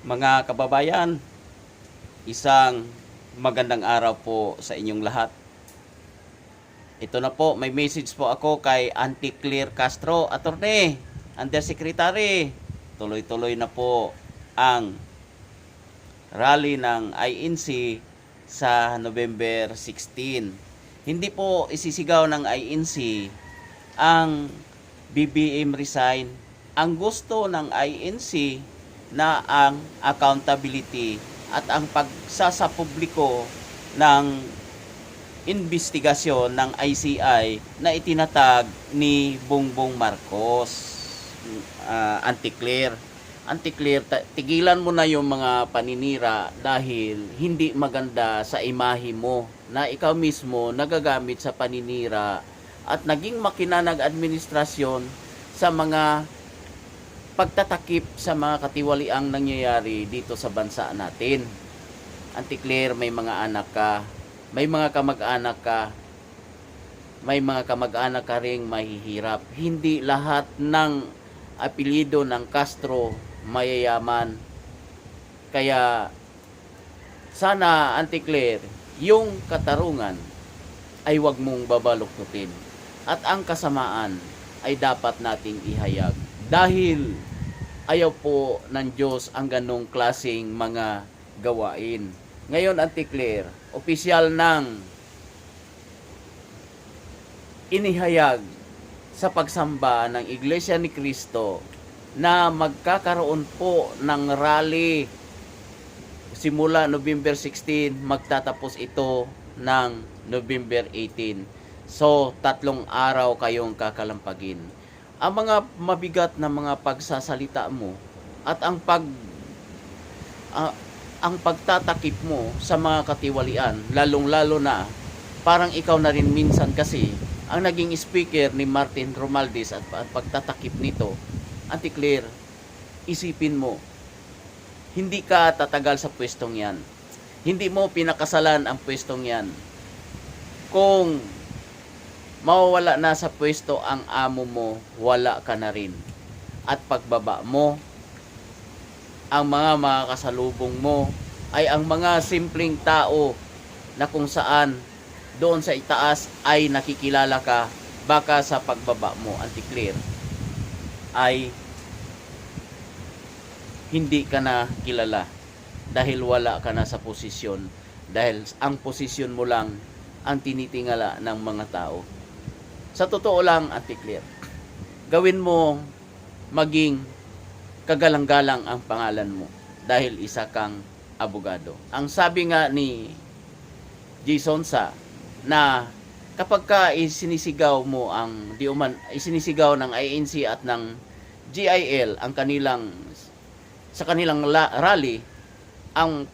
Mga kababayan, isang magandang araw po sa inyong lahat. Ito na po, may message po ako kay Auntie Claire Castro, Attorney, Undersecretary. Tuloy-tuloy na po ang rally ng INC sa November 16. Hindi po isisigaw ng INC ang BBM resign. Ang gusto ng INC na ang accountability at ang pagsasapubliko ng investigasyon ng ICI na itinatag ni Bongbong Marcos. Auntie Claire, tigilan mo na yung mga paninira dahil hindi maganda sa imahe mo na ikaw mismo nagagamit sa paninira at naging makina ng administrasyon sa mga pagtatakip sa mga katiwaliang nangyayari dito sa bansa natin. Auntie Claire, may mga anak ka, may mga kamag-anak ka, may mga kamag-anak ka ring mahihirap. Hindi lahat ng apelyido ng Castro mayayaman. Kaya sana, Auntie Claire, yung katarungan ay wag mong babaluktutin. At ang kasamaan ay dapat nating ihayag. Dahil ayaw po ng Diyos ang ganong klaseng mga gawain. Ngayon, Auntie Claire, opisyal ng inihayag sa pagsamba ng Iglesia ni Cristo na magkakaroon po ng rally simula November 16, magtatapos ito ng November 18. So, 3 araw kayong kakalampagin. Ang mga mabigat na mga pagsasalita mo at ang pagtatakip mo sa mga katiwalian, lalong-lalo na parang ikaw na rin minsan kasi ang naging speaker ni Martin Romualdez at pagtatakip nito. Auntie Claire, isipin mo, hindi ka tatagal sa pwestong yan. Hindi mo pinakasalan ang pwestong yan. Kung mawawala na sa pwesto ang amo mo, wala ka na rin. At pagbaba mo, ang mga makakasalubong mo ay ang mga simpleng tao na kung saan doon sa itaas ay nakikilala ka, baka sa pagbaba mo, Auntie Claire, ay hindi ka na kilala dahil wala ka na sa posisyon, dahil ang posisyon mo lang ang tinitingala ng mga tao. Sa totoo lang, Auntie Claire, gawin mo maging kagalang-galang ang pangalan mo dahil isa kang abogado. Ang sabi nga ni Jason Sa na kapag ka isinisigaw mo ang isinisigaw ng INC at ng GIL ang sa kanilang rally, ang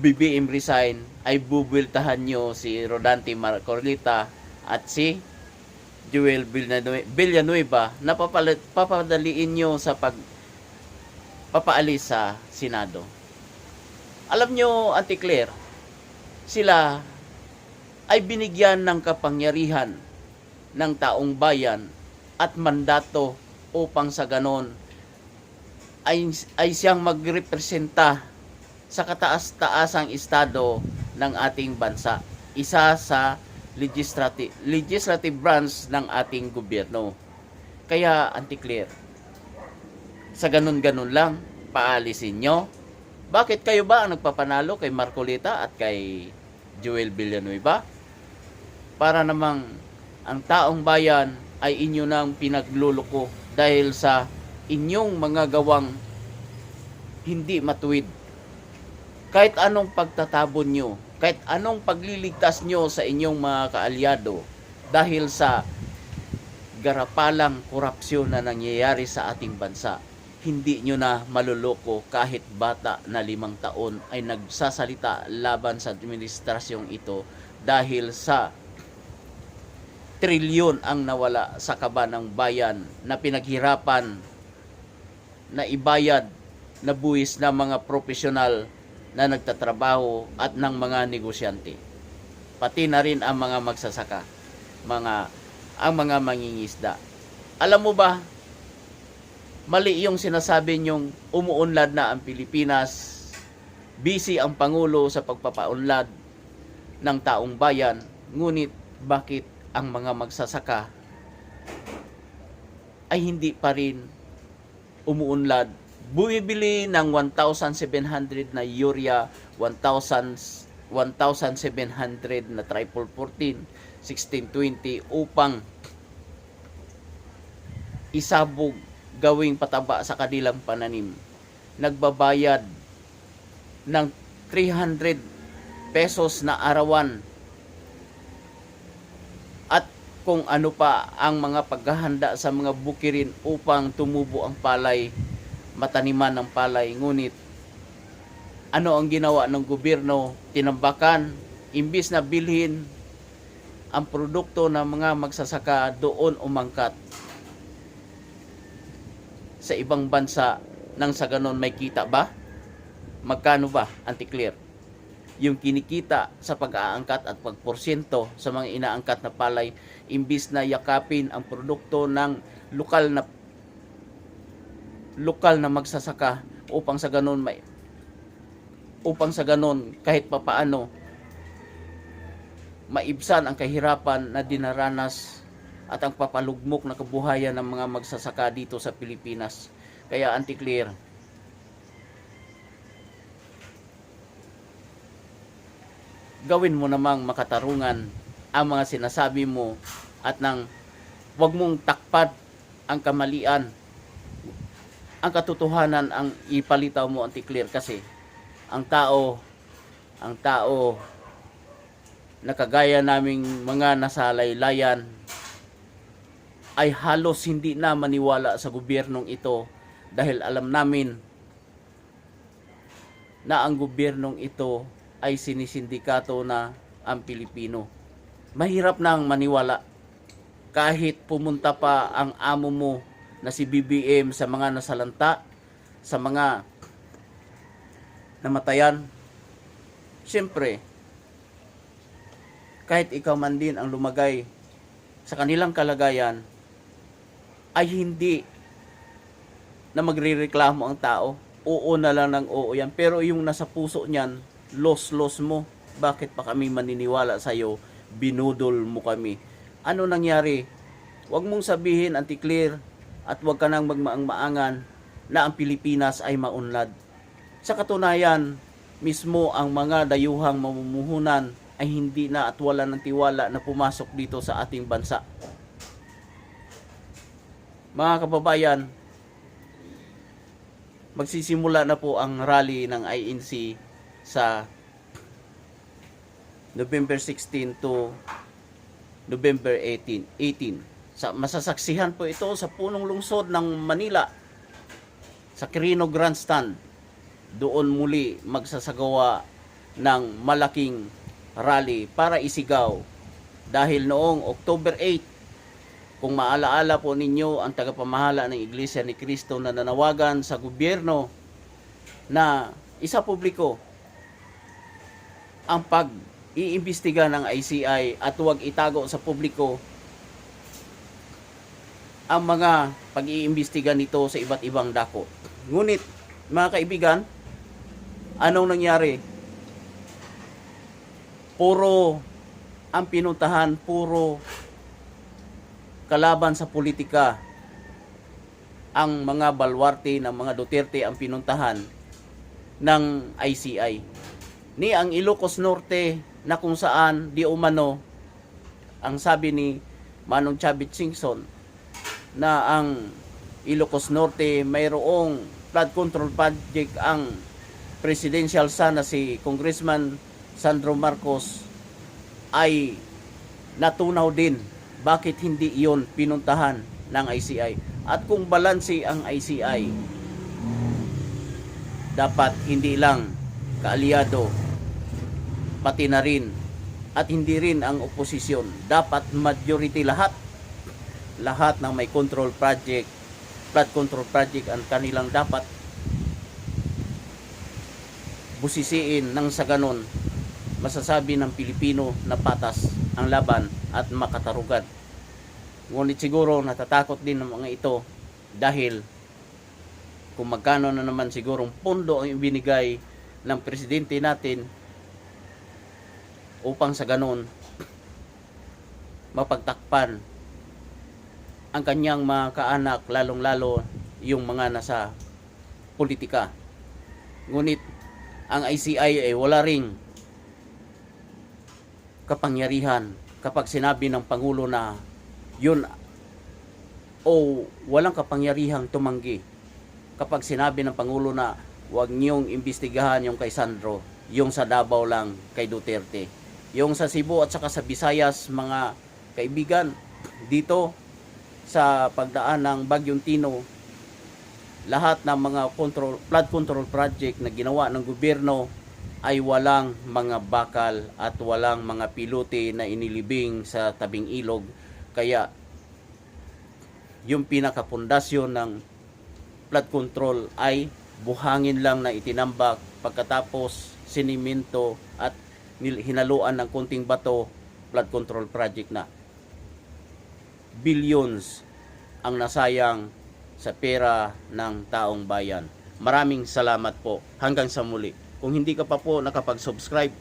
BBM resign ay bubueltahan nyo si Rodante Marcolita at si Joel Villanueva na papadaliin nyo sa papaalis sa Senado. Alam nyo, Auntie Claire, sila ay binigyan ng kapangyarihan ng taong bayan at mandato upang sa ganon ay siyang magrepresenta sa kataas-taasang estado ng ating bansa. Isa sa legislative branch ng ating gobyerno. Kaya, Auntie Claire, sa ganun-ganun lang, paalisin nyo. Bakit kayo ba ang nagpapanalo kay Marcolita at kay Joel Villanueva? Para namang ang taong bayan ay inyo nang pinagluluko dahil sa inyong mga gawang hindi matuwid. Kahit anong pagtatabon nyo, kahit anong pagliligtas nyo sa inyong mga kaalyado dahil sa garapalang korupsyon na nangyayari sa ating bansa, hindi nyo na maluloko kahit bata na 5 taon ay nagsasalita laban sa administrasyong ito dahil sa trilyon ang nawala sa kaba ng bayan na pinaghirapan na ibayad na buwis ng mga profesional na nagtatrabaho at ng mga negosyante. Pati na rin ang mga magsasaka, ang mga mangingisda. Alam mo ba, Mali yung sinasabi nyong umuunlad na ang Pilipinas. Busy ang Pangulo sa pagpapaunlad ng taong bayan. Ngunit bakit ang mga magsasaka ay hindi pa rin umuunlad? Bumibili ng 1,700 na urea, 1,700 na triple 14, 1620 upang isabog gawing pataba sa kanilang pananim. Nagbabayad ng 300 pesos na arawan at kung ano pa ang mga paghahanda sa mga bukirin upang tumubo ang palay, mataniman ng palay. Ngunit ano ang ginawa ng gobyerno? Tinambakan, imbis na bilhin ang produkto ng mga magsasaka, doon umangkat sa ibang bansa nang sa ganon may kita ba? Magkano ba, Auntie Claire? Yung kinikita sa pag-aangkat at pagporsyento sa mga inaangkat na palay, imbis na yakapin ang produkto ng lokal na magsasaka upang sa ganon kahit papaano maibsan ang kahirapan na dinaranas at ang papalugmok na kabuhayan ng mga magsasaka dito sa Pilipinas. Kaya Auntie Claire, gawin mo namang makatarungan ang mga sinasabi mo at nang wag mong takpat ang kamalian. Ang katotohanan ang ipalitaw mo, Auntie Claire, kasi ang tao na kagaya naming mga nasa laylayan ay halos hindi na maniwala sa gobyernong ito dahil alam namin na ang gobyernong ito ay sinisindikato na ang Pilipino. Mahirap nang maniwala kahit pumunta pa ang amo mo na si BBM sa mga nasalanta, sa mga namatayan. Siyempre, kahit ikaw man din ang lumagay sa kanilang kalagayan, ay hindi na magrereklamo ang tao. Oo na lang ng oo yan. Pero yung nasa puso niyan, los mo. Bakit pa kami maniniwala sa'yo? Binudol mo kami. Ano nangyari? Huwag mong sabihin, Auntie Claire, at huwag ka nang magmaang-maangan na ang Pilipinas ay maunlad. Sa katunayan, mismo ang mga dayuhang mamumuhunan ay hindi na at wala ng tiwala na pumasok dito sa ating bansa. Mga kababayan, magsisimula na po ang rally ng INC sa November 16 to November 18. Masasaksihan po ito sa punong lungsod ng Manila, sa Quirino Grandstand. Doon muli magsasagawa ng malaking rally para isigaw. Dahil noong October 8, kung maalaala po ninyo, ang tagapamahala ng Iglesia ni Cristo na nanawagan sa gobyerno na isa publiko ang pag-iimbestiga ng ICI at huwag itago sa publiko ang mga pag-iimbestiga nito sa iba't ibang dako. Ngunit, mga kaibigan, anong nangyari? Puro ang pinuntahan, puro kalaban sa politika ang mga balwarte ng mga Duterte ang pinuntahan ng ICI. Ni ang Ilocos Norte na kung saan di umano ang sabi ni Manong Chavit Singson na ang Ilocos Norte mayroong flood control project ang presidential son na si Congressman Sandro Marcos ay natunaw din. Bakit hindi iyon pinuntahan ng ICI? At kung balanse ang ICI, dapat hindi lang kaalyado, pati na rin, at hindi rin ang oposisyon. Dapat majority lahat ng may control project, flood control project ang kanilang dapat busisiin nang sa ganon masasabi ng Pilipino na patas ang laban at makatarugan. Ngunit siguro natatakot din ng mga ito dahil kung magkano na naman sigurong pondo ang ibinigay ng presidente natin upang sa ganon mapagtakpan ang kanyang mga kaanak, lalong-lalo yung mga nasa politika. Ngunit ang ICI ay wala ring kapangyarihan kapag sinabi ng Pangulo na yun, o walang kapangyarihang tumanggi kapag sinabi ng Pangulo na huwag niyong imbestigahan yung kay Sandro, yung sa Davao lang kay Duterte. Yung sa Cebu at saka sa Visayas, mga kaibigan, dito sa pagdaan ng Bagyong Tino, lahat ng mga flood control project na ginawa ng gobyerno ay walang mga bakal at walang mga pilote na inilibing sa tabing ilog. Kaya yung pinakapundasyon ng flood control ay buhangin lang na itinambak, pagkatapos sinimento at hinaluan ng kunting bato, flood control project na. Billions ang nasayang sa pera ng taong bayan. Maraming salamat po. Hanggang sa muli. Kung hindi ka pa po nakapag-subscribe,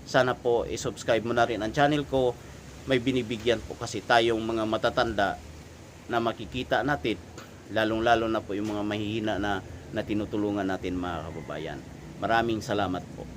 sana po i-subscribe mo na rin ang channel ko. May binibigyan po kasi tayong mga matatanda na makikita natin, lalong-lalo na po yung mga mahihina na tinutulungan natin, mga kababayan. Maraming salamat po.